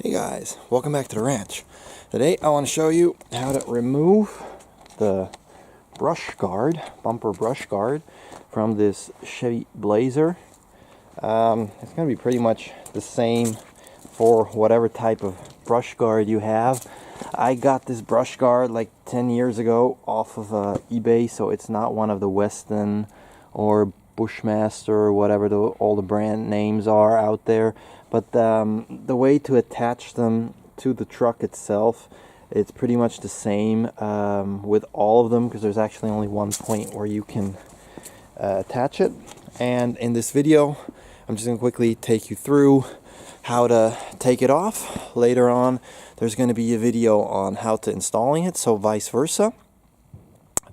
Hey guys, welcome back to the ranch. Today I want to show you how to remove the bumper brush guard from this Chevy Blazer. It's going to be pretty much the same for whatever type of brush guard you have. I got this brush guard like 10 years ago off of eBay, so it's not one of the Weston or Bushmaster or whatever all the brand names are out there. But the way to attach them to the truck itself, it's pretty much the same with all of them, because there's actually only one point where you can attach it. And in this video, I'm just going to quickly take you through how to take it off. Later on, there's going to be a video on how to installing it, so vice versa.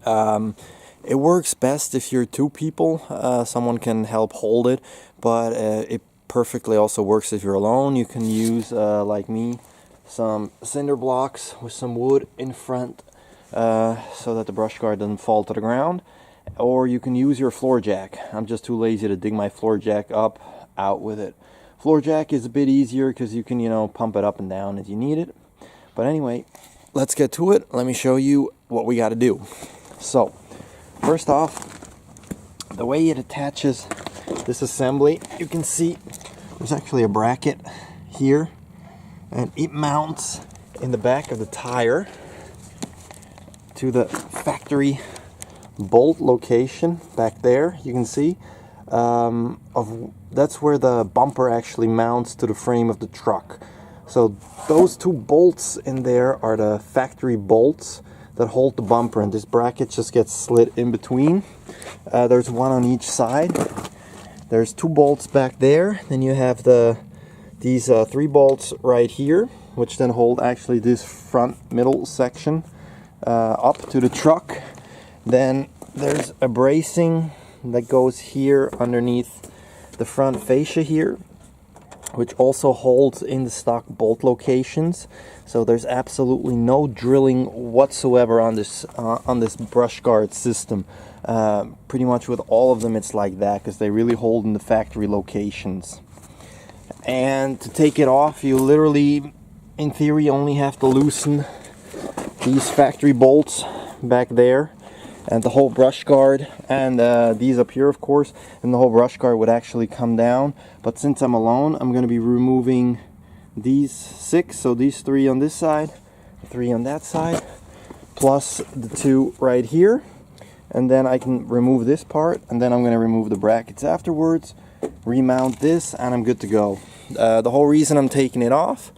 It works best if you're two people. Someone can help hold it, but it perfectly also works if you're alone. You can use, like me, some cinder blocks with some wood in front so that the brush guard doesn't fall to the ground. Or you can use your floor jack. I'm just too lazy to dig my floor jack out with it. Floor jack is a bit easier because you can, pump it up and down as you need it. But anyway, let's get to it. Let me show you what we got to do. So, first off, the way it attaches this assembly, you can see there's actually a bracket here, and it mounts in the back of the tire to the factory bolt location back there. You can see that's where the bumper actually mounts to the frame of the truck. So those two bolts in there are the factory bolts that hold the bumper, and this bracket just gets slid in between. There's one on each side. There's two bolts back there. Then you have these three bolts right here, which then hold actually this front middle section up to the truck. Then there's a bracing that goes here underneath the front fascia here, which also holds in the stock bolt locations. So there's absolutely no drilling whatsoever on this brush guard system. Pretty much with all of them it's like that, because they really hold in the factory locations. And to take it off, you literally, in theory, only have to loosen these factory bolts back there, and the whole brush guard, and these up here of course, and the whole brush guard would actually come down. But since I'm alone, I'm going to be removing these 6, so these 3 on this side, 3 on that side, plus the 2 right here. And then I can remove this part, and then I'm going to remove the brackets afterwards, remount this, and I'm good to go. The whole reason I'm taking it off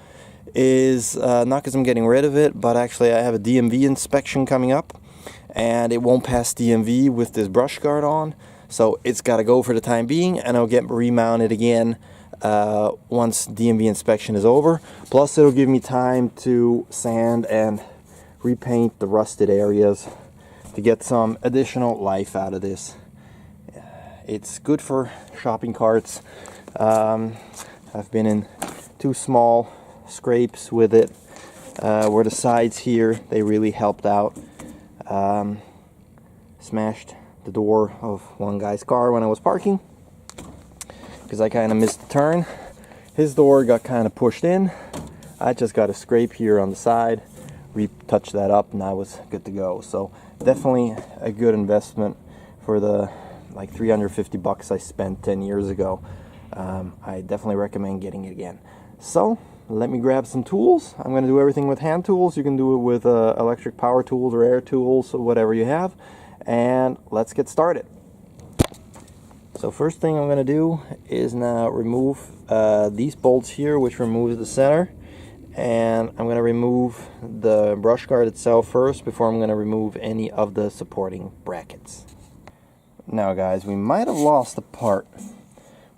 is not because I'm getting rid of it, but actually I have a DMV inspection coming up, and it won't pass DMV with this brush guard on, so it's got to go for the time being, and I'll get remounted again once DMV inspection is over. Plus it'll give me time to sand and repaint the rusted areas to get some additional life out of this. It's good for shopping carts. I've been in 2 small scrapes with it, where the sides here, they really helped out. Smashed the door of one guy's car when I was parking, because I kind of missed the turn. His door got kind of pushed in. I just got a scrape here on the side, retouched that up, and I was good to go. So definitely a good investment for the like $350 I spent 10 years ago. I definitely recommend getting it again. So let me grab some tools. I'm going to do everything with hand tools. You can do it with electric power tools or air tools, or whatever you have. And let's get started. So first thing I'm going to do is now remove these bolts here, which removes the center. And I'm going to remove the brush guard itself first before I'm going to remove any of the supporting brackets. Now guys, we might have lost the part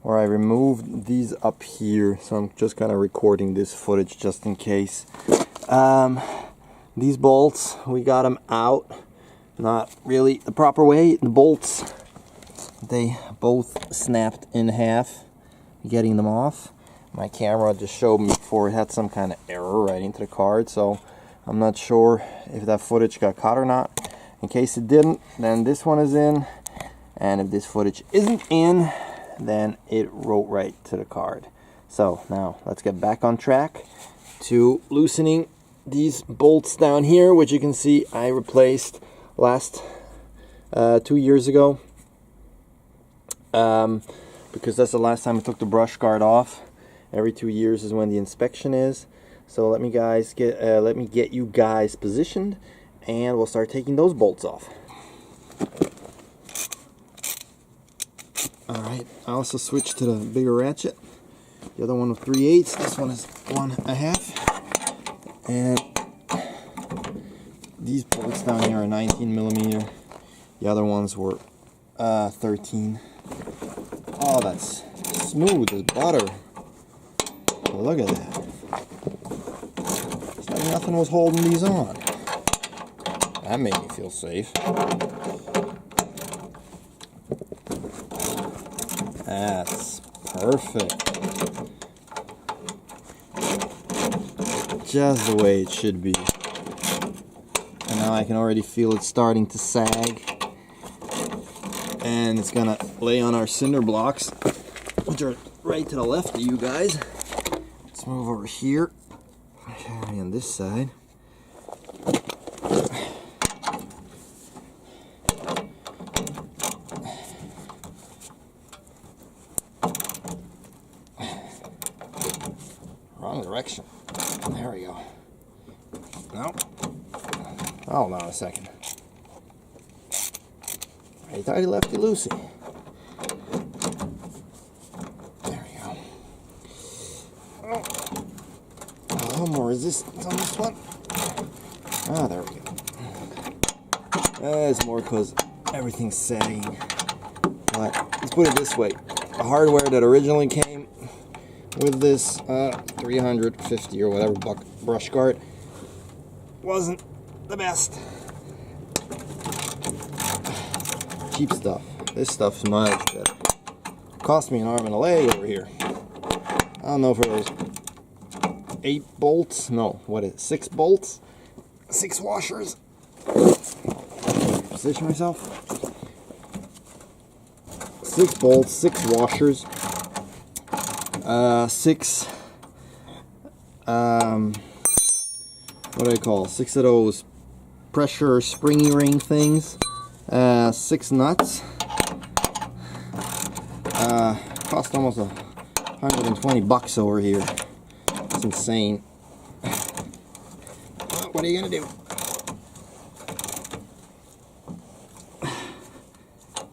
where I removed these up here, so I'm just kind of recording this footage just in case. These bolts, we got them out, not really the proper way. The bolts, they both snapped in half getting them off. My camera just showed me before it had some kind of error right into the card, so I'm not sure if that footage got caught or not. In case it didn't, then this one is in, and if this footage isn't in, then it wrote right to the card. So now let's get back on track to loosening these bolts down here, which you can see I replaced last 2 years ago, because that's the last time I took the brush guard off. Every 2 years is when the inspection is. So let me get you guys positioned, and we'll start taking those bolts off. Alright, I also switched to the bigger ratchet. The other one was 3/8, this one is 1.5. And these bolts down here are 19mm. The other ones were 13. Oh, that's smooth as butter. Look at that. It's like nothing was holding these on. That made me feel safe. That's perfect. Just the way it should be. And now I can already feel it starting to sag. And it's gonna lay on our cinder blocks, which are right to the left of you guys. Let's move over here. Okay, on this side. Wrong direction. There we go. No. Hold on a second. Righty-tighty, lefty-loosey. There we go. Oh. A little more resistance on this one. Ah, there we go. It's more because everything's sagging. But let's put it this way. The hardware that originally came with this 350 or whatever buck brush guard wasn't the best. Cheap stuff. This stuff's much better. Cost me an arm and a leg over here. I don't know, for those 8 bolts. No, what is it? 6 bolts? 6 washers. Position myself. 6 bolts, 6 washers. 6 what do I call 6 of those pressure springy ring things, 6 nuts, cost almost $120 over here. It's insane. What are you gonna do?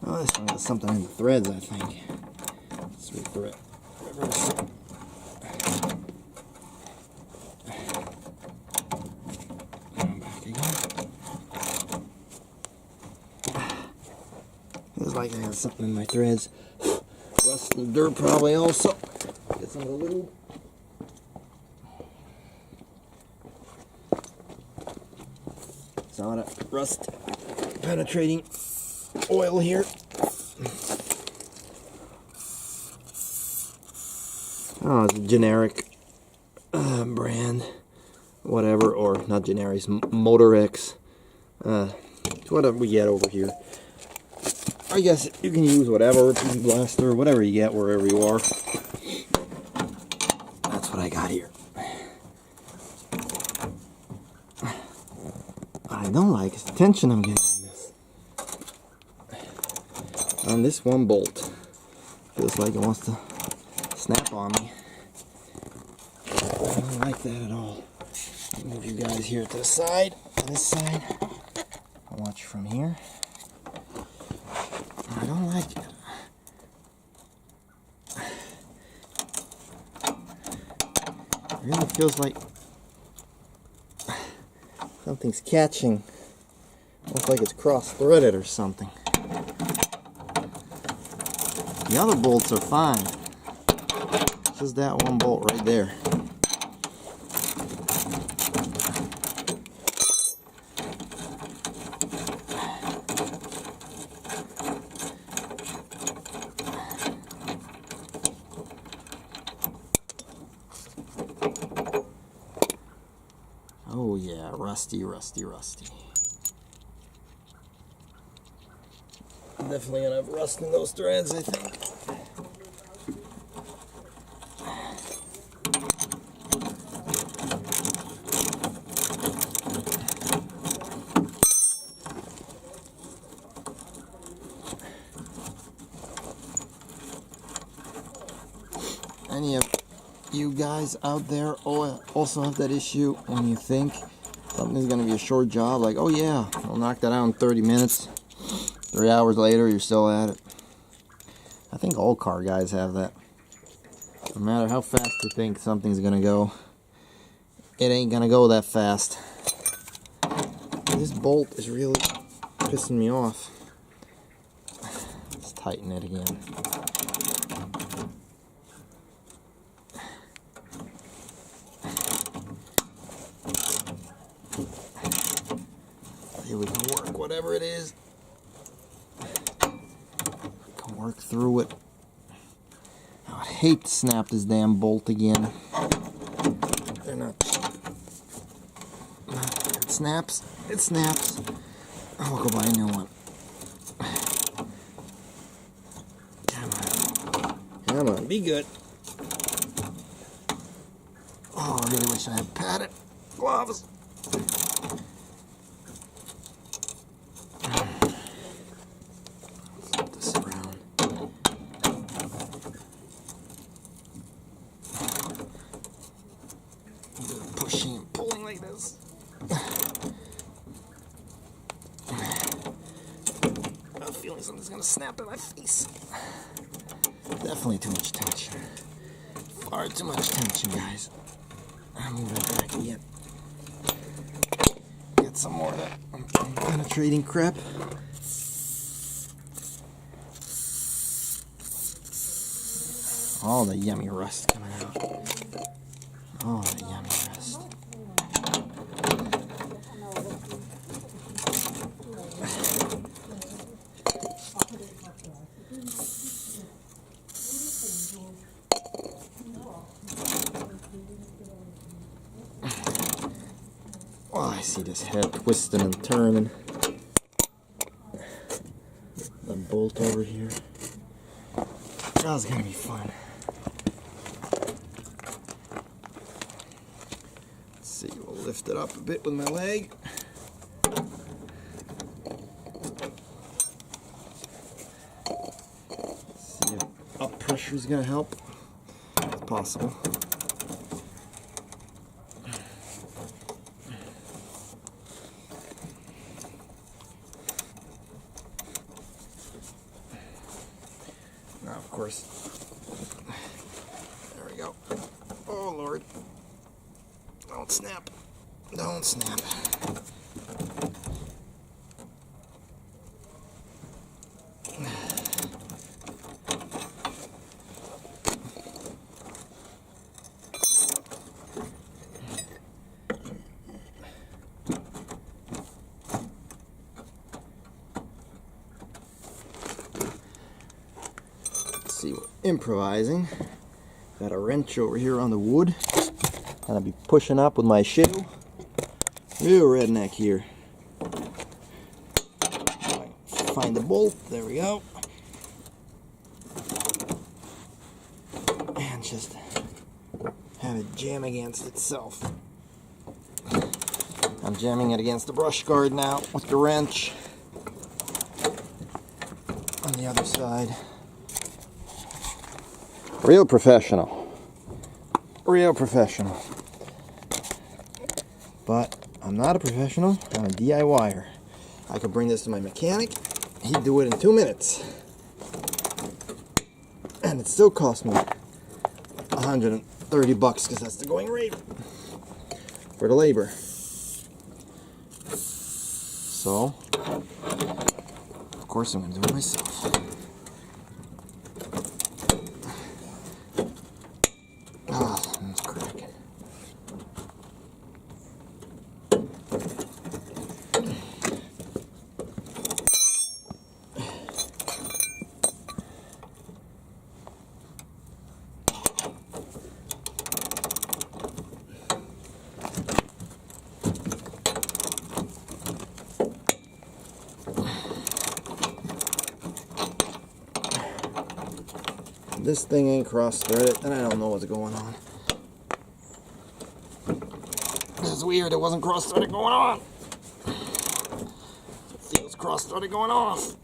Oh, this one got something in the threads, I think. Let's reverse it. Looks like I got something in my threads. Rust and dirt probably also. Get some of the lube. Some of that rust penetrating oil here. Oh, it's a generic brand. Whatever, or not generic, it's Motorex. It's whatever we get over here. I guess you can use whatever, Peak Blaster, whatever you get wherever you are. That's what I got here. What I don't like is the tension I'm getting on this. On this one bolt. Feels like it wants to snap on me. I don't like that at all. I'll move you guys here to the side, to this side. I'll watch you from here. I don't like it. It really feels like something's catching. Looks like it's cross-threaded or something. The other bolts are fine. It's just that one bolt right there. Oh yeah, rusty, rusty, rusty. Definitely gonna have rust in those threads, I think. guys out there also have that issue when you think something's going to be a short job, like, oh yeah, I'll knock that out in 30 minutes. 3 hours later, you're still at it. I think all car guys have that. No matter how fast you think something's going to go, it ain't going to go that fast. This bolt is really pissing me off. Let's tighten it again. Here we can work whatever it is. Can work through it. I would hate to snap this damn bolt again. They're not. It snaps. It snaps. I'll go buy a new one. Come on. Come on. Be good. Oh, I really wish I had padded gloves. Flip this around. Pushing and pulling like this. I'm feeling something's gonna snap in my face. Definitely too much tension. Far too much tension, guys. I'll move that back again. Get some more of that penetrating crap. All the yummy rust coming out. All the yummy rust. Oh, I see this head twisting and turning. The bolt over here. That's gonna be fun. Let's see, we'll lift it up a bit with my leg. See if up pressure is gonna help. It's possible. Now, of course, there we go. Oh, Lord. Don't snap. Don't snap. See, we're improvising. Got a wrench over here on the wood, and I'll be pushing up with my shoe. Real redneck here. Find the bolt. There we go. And just have it jam against itself. I'm jamming it against the brush guard now with the wrench. On the other side. Real professional. Real professional. But I'm not a professional. I'm a DIYer. I could bring this to my mechanic. He'd do it in 2 minutes. And it still cost me $130 because that's the going rate for the labor. So, of course I'm going to do it myself. That's cracking. This thing ain't cross-threaded, and I don't know what's going on. This is weird, it wasn't cross-threaded going on. It feels cross-threaded going off.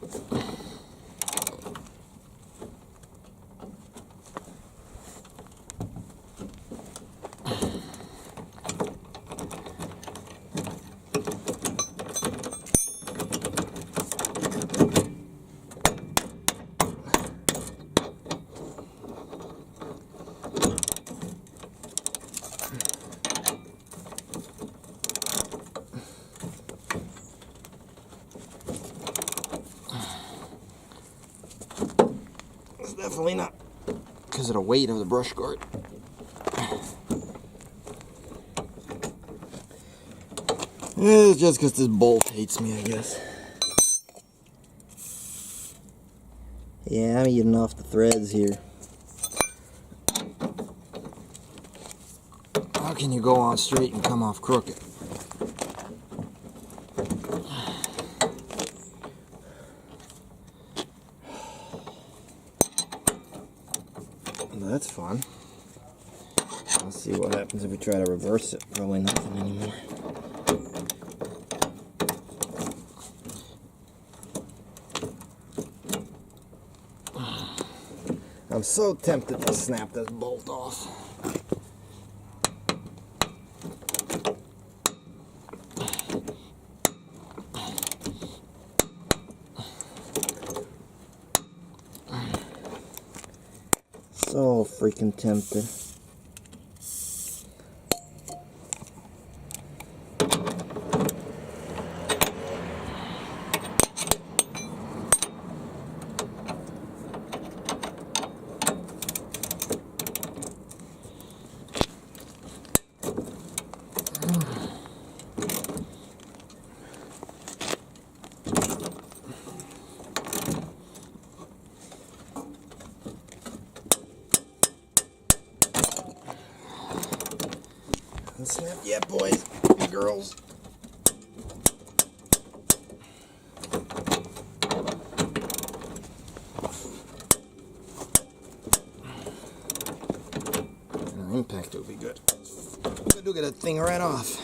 definitely not because of the weight of the brush guard. It's just because this bolt hates me, I guess. Yeah, I'm eating off the threads here. How can you go on straight and come off crooked? That's fun. Let's see what happens if we try to reverse it. Probably nothing anymore. I'm so tempted to snap this bolt off. So freaking tempted. Snap yet, boys and girls. Impact would be good. Good to get that thing right off.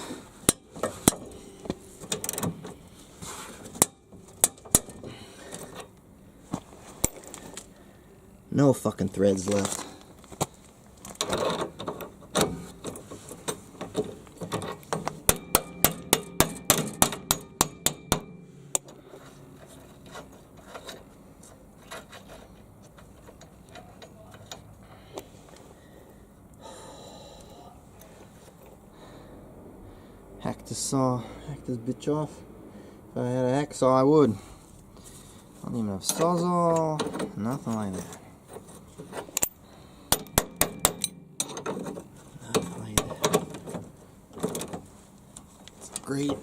No fucking threads left. Hack this bitch off. If I had a hacksaw, I would. I don't even have sawzall, nothing like that. Nothing like that. It's great.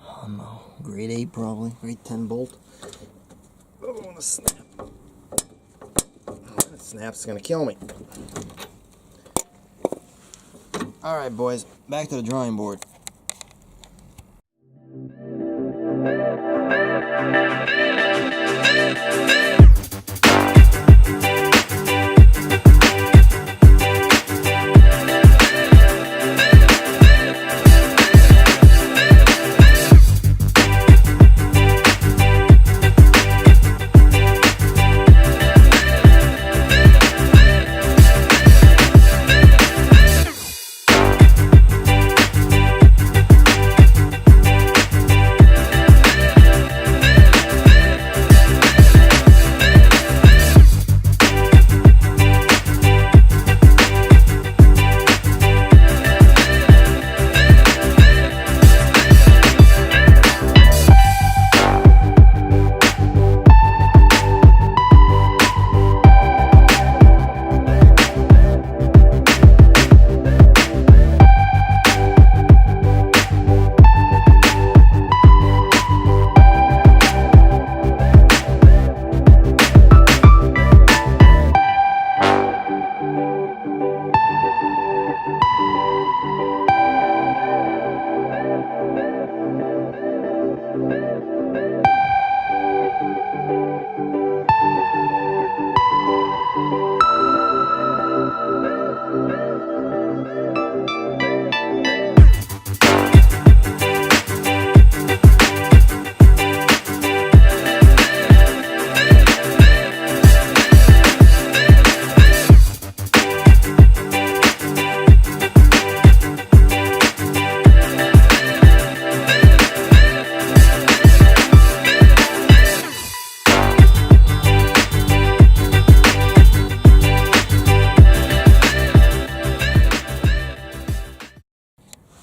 Oh no, grade 8 probably, grade 10 bolt. Oh, I want to snap. That snap's gonna kill me. Alright boys, back to the drawing board.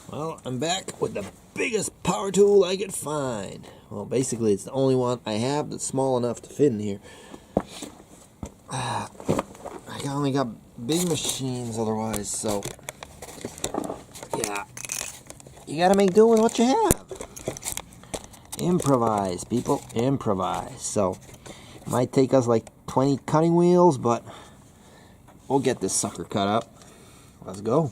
Well, I'm back with the biggest power tool I could find. Well, basically it's the only one I have that's small enough to fit in here. I only got big machines otherwise, so yeah. You gotta make do with what you have. Improvise, people, improvise. So, it might take us like 20 cutting wheels, but we'll get this sucker cut up. Let's go.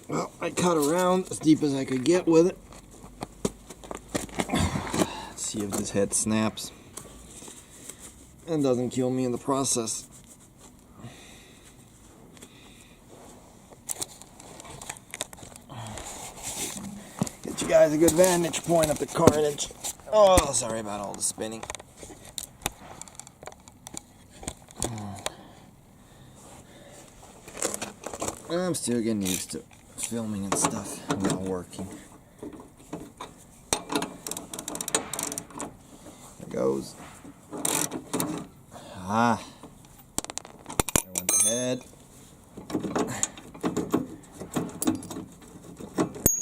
Well, I cut around as deep as I could get with it. Let's see if this head snaps and doesn't kill me in the process. Get you guys a good vantage point of the carnage. Oh, sorry about all the spinning. I'm still getting used to filming and stuff while working. There goes. Ah. There went the head.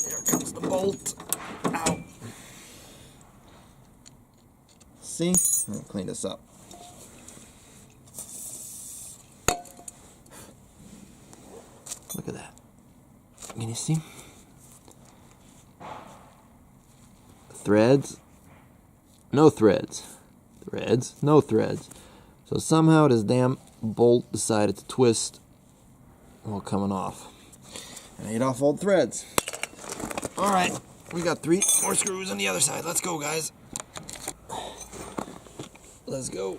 There comes the bolt. Ow. See? I'll clean this up. Look at that. Can you see? Threads. No threads. Threads. No threads. So somehow this damn bolt decided to twist while coming off. And ate off old threads. Alright. We got 3 more screws on the other side. Let's go, guys. Let's go.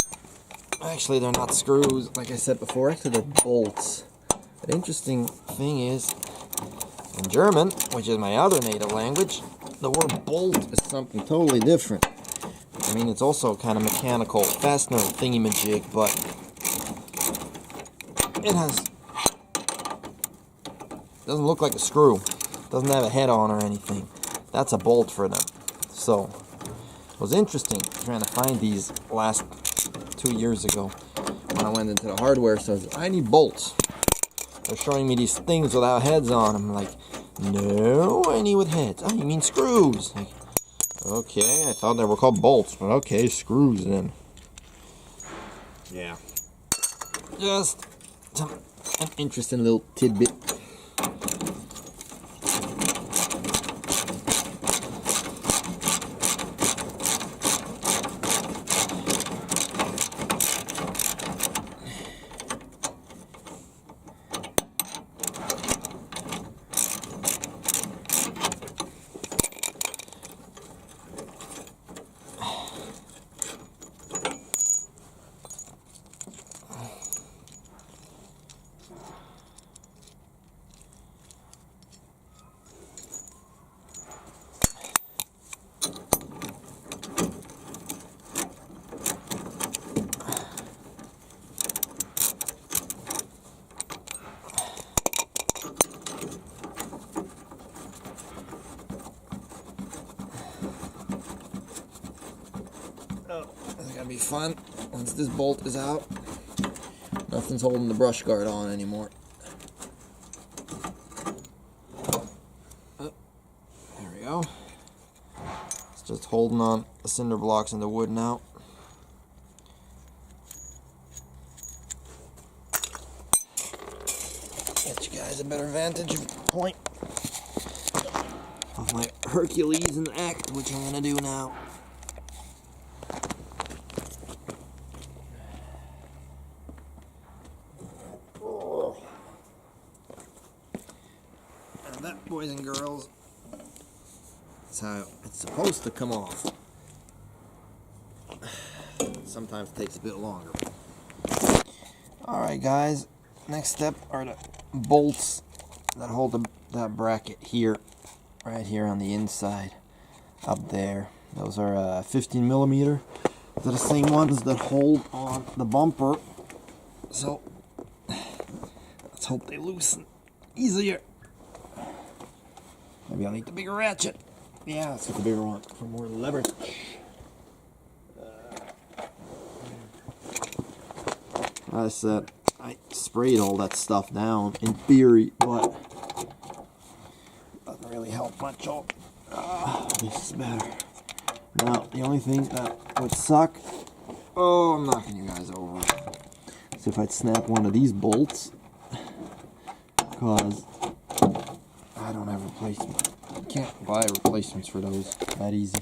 Actually, they're not screws, like I said before. Actually, they're bolts. The interesting thing is, in German, which is my other native language, the word bolt is something totally different. I mean, it's also kind of mechanical fastener thingy-majig, but it doesn't look like a screw. Doesn't have a head on or anything. That's a bolt for them. So, it was interesting trying to find these last 2 years ago when I went into the hardware store. I need bolts. They're showing me these things without heads on. I'm like, no, I need with heads. Oh, you mean screws? Like, okay, I thought they were called bolts, but okay, screws then. Yeah. Just an interesting little tidbit. Gonna be fun once this bolt is out. Nothing's holding the brush guard on anymore. Just holding on the cinder blocks in the wood now. Get you guys a better vantage point of my Hercules in act, which I'm going to do now. And that, boys and girls, is how it's supposed to come off. Sometimes it takes a bit longer. Alright guys, next step are the bolts that hold that bracket here, right here on the inside, up there. Those are 15 millimeter. They're the same ones that hold on the bumper. So let's hope they loosen easier. Maybe I'll need the bigger ratchet. Yeah, let's get the bigger one for more leverage. I said I sprayed all that stuff down in theory, but doesn't really help much. This is better. Now, the only thing that would suck, I'm knocking you guys over. So if I'd snap one of these bolts, because I don't have replacements. You can't buy replacements for those that easy.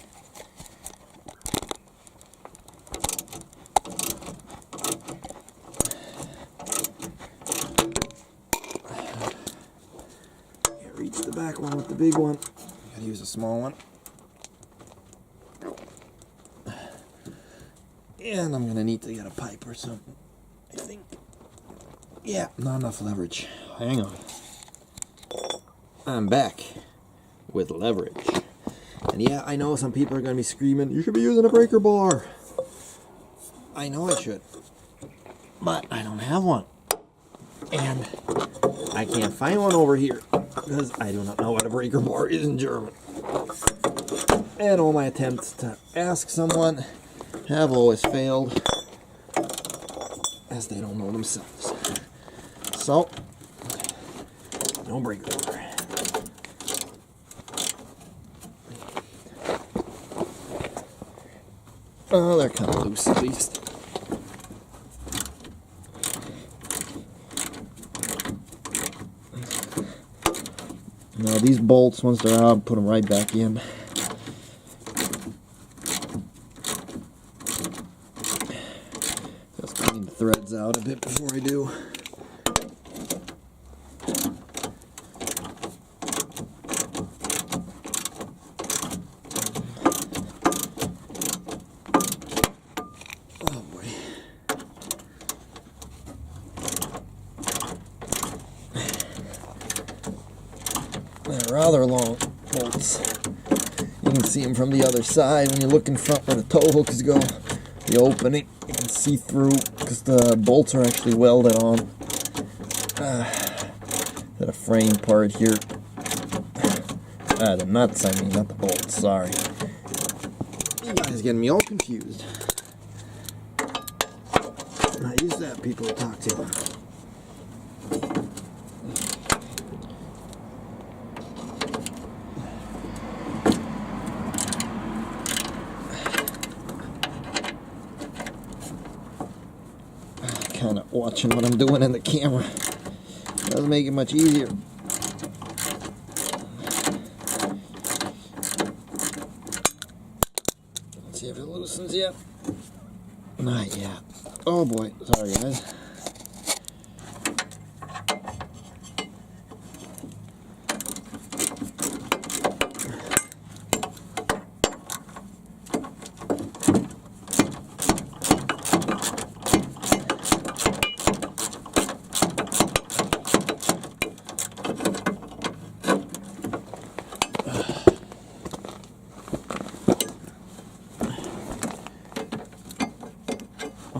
Can't reach the back one with the big one. Gotta use a small one. And I'm gonna need to get a pipe or something, I think. Yeah, not enough leverage. Hang on. I'm back with leverage. And yeah, I know some people are going to be screaming, you should be using a breaker bar. I know I should. But I don't have one. And I can't find one over here because I do not know what a breaker bar is in German. And all my attempts to ask someone have always failed, as they don't know themselves. So, no breaker bar. Oh, they're kind of loose at least. Now these bolts, once they're out, put them right back in. Just clean the threads out a bit before I do. They're rather long bolts. You can see them from the other side when you look in front where the tow hooks go. The opening, you can see through because the bolts are actually welded on to the frame part here. The nuts, I mean, not the bolts, sorry. You guys getting me all confused. I used to have people to talk to. Kind of watching what I'm doing in the camera doesn't make it much easier. Let's see if it loosens yet. Not yet. Oh boy, sorry guys.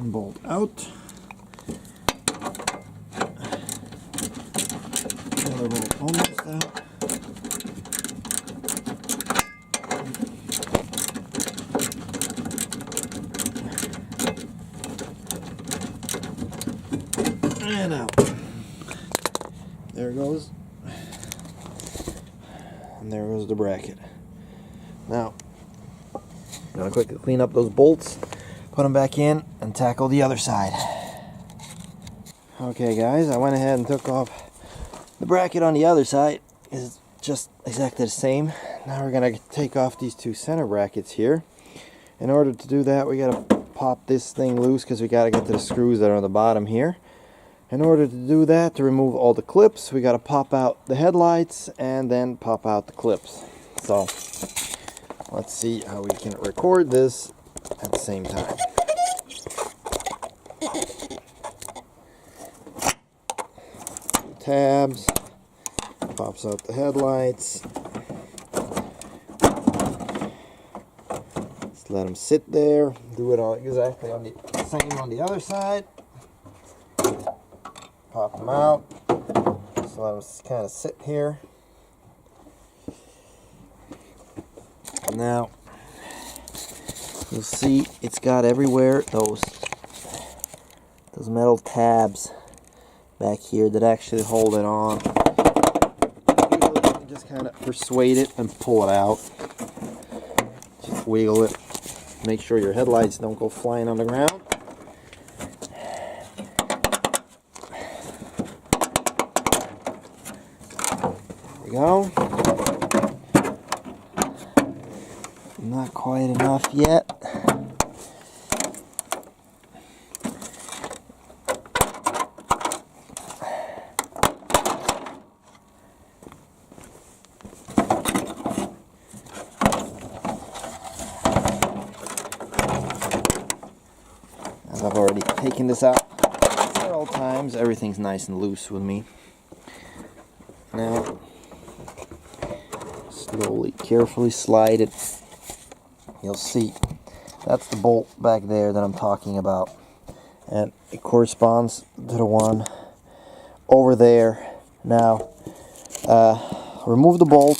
Bolt out. Another bolt almost out. And out. There it goes. And there goes the bracket. Now, Gonna quickly clean up those bolts, put them back in, and tackle the other side. Okay guys, I went ahead and took off the bracket on the other side. It's just exactly the same. Now we're gonna take off these two center brackets here. In order to do that, we gotta pop this thing loose because we gotta get to the screws that are on the bottom here. In order to do that, to remove all the clips, we gotta pop out the headlights and then pop out the clips. So let's see how we can record this at the same time. Tabs, pops out the headlights. Just let them sit there. Do it all exactly on the same on the other side. Pop them out. Just let them kind of sit here. Now you'll see it's got everywhere those metal tabs back here that actually hold it on. Usually you can just kind of persuade it and pull it out. Just wiggle it. Make sure your headlights don't go flying on the ground. There we go. Not quite enough yet. As I've already taken this out several times, everything's nice and loose with me. Now, slowly, carefully slide it. You'll see that's the bolt back there that I'm talking about, and it corresponds to the one over there. Now remove the bolt,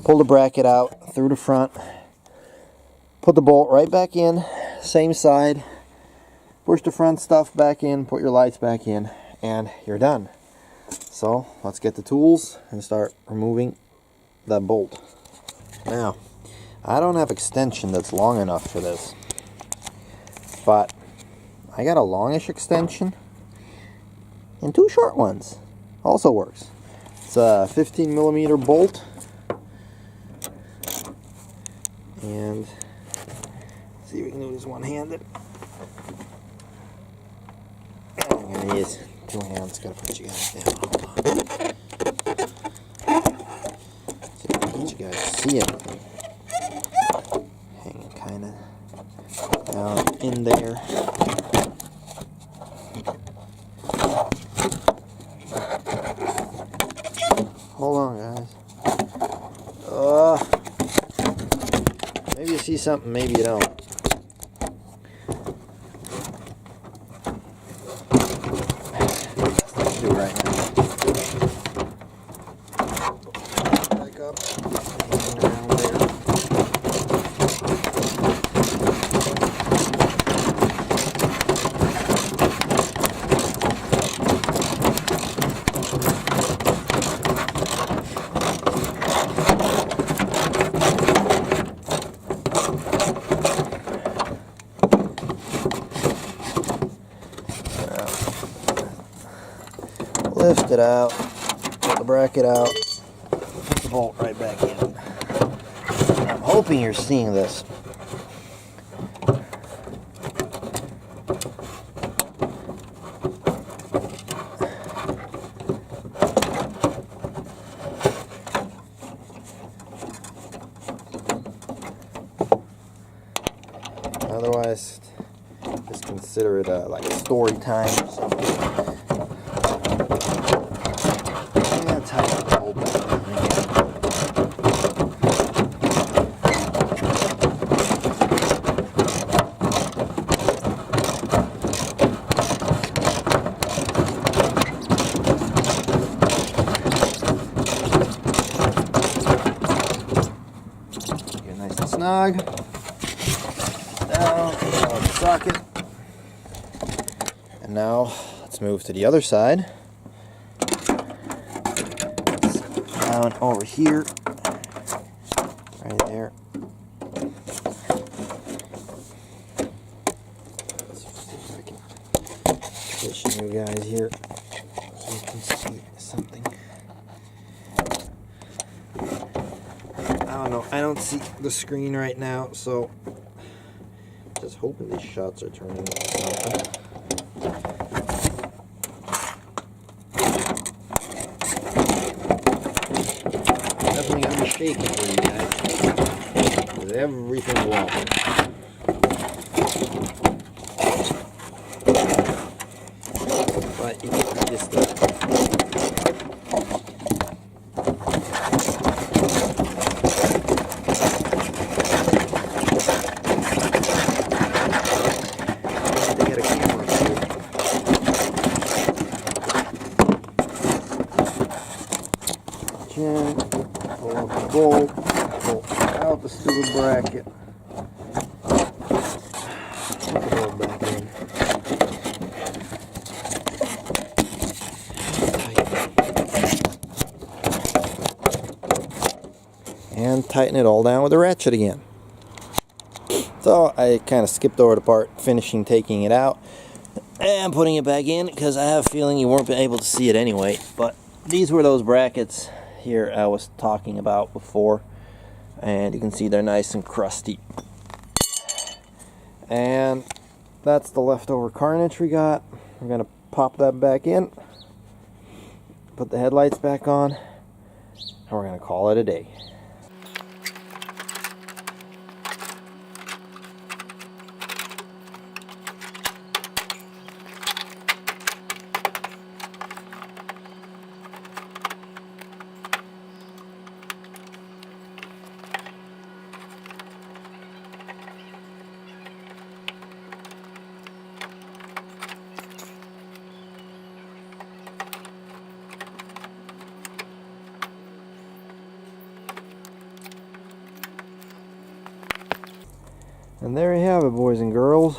pull the bracket out through the front, put the bolt right back in, same side, push the front stuff back in, put your lights back in, and you're done. So let's get the tools and start removing that bolt. Now, I don't have extension that's long enough for this, but I got a longish extension and two short ones. Also works. It's a 15mm bolt, and let's see if we can do this one-handed. I'm gonna use two hands. Gotta put you guys down. Hold on. See if I can let you guys see it. Hanging kind of down in there. Hold on, guys. Maybe you see something, maybe you don't. Let's do it right now. Back up. Hanging around there. Lift it out, put the bracket out, put the bolt right back in. I'm hoping you're seeing this. Otherwise, just consider it like a story time or something. Tighten the bolt back in again. Get it nice and snug. Down, the socket. And now let's move to the other side. Down over here, right there. you guys here so you can see something. I don't know, I don't see the screen right now, so just hoping these shots are turning into something. Definitely gonna be shaking for you guys. With everything wobbling. But you get the gist of it. They got a camera too. Check. Pull up the bolt. Pull out the stupid bracket. Put the bolt back in. And tighten it all down with a ratchet again. So I kind of skipped over the part finishing taking it out and putting it back in because I have a feeling you weren't able to see it anyway. But these were those brackets here I was talking about before, and you can see they're nice and crusty. And that's the leftover carnage we got. We're gonna pop that back in, put the headlights back on, and we're gonna call it a day. And there you have it, boys and girls.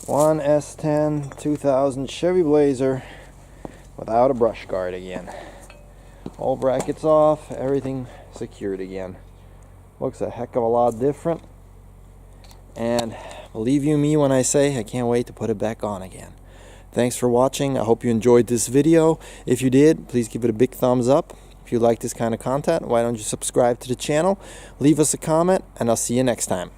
One S10 2000 Chevy Blazer without a brush guard again. All brackets off, everything secured again. Looks a heck of a lot different. And believe you me when I say I can't wait to put it back on again. Thanks for watching. I hope you enjoyed this video. If you did, please give it a big thumbs up. If you like this kind of content, why don't you subscribe to the channel, leave us a comment, and I'll see you next time.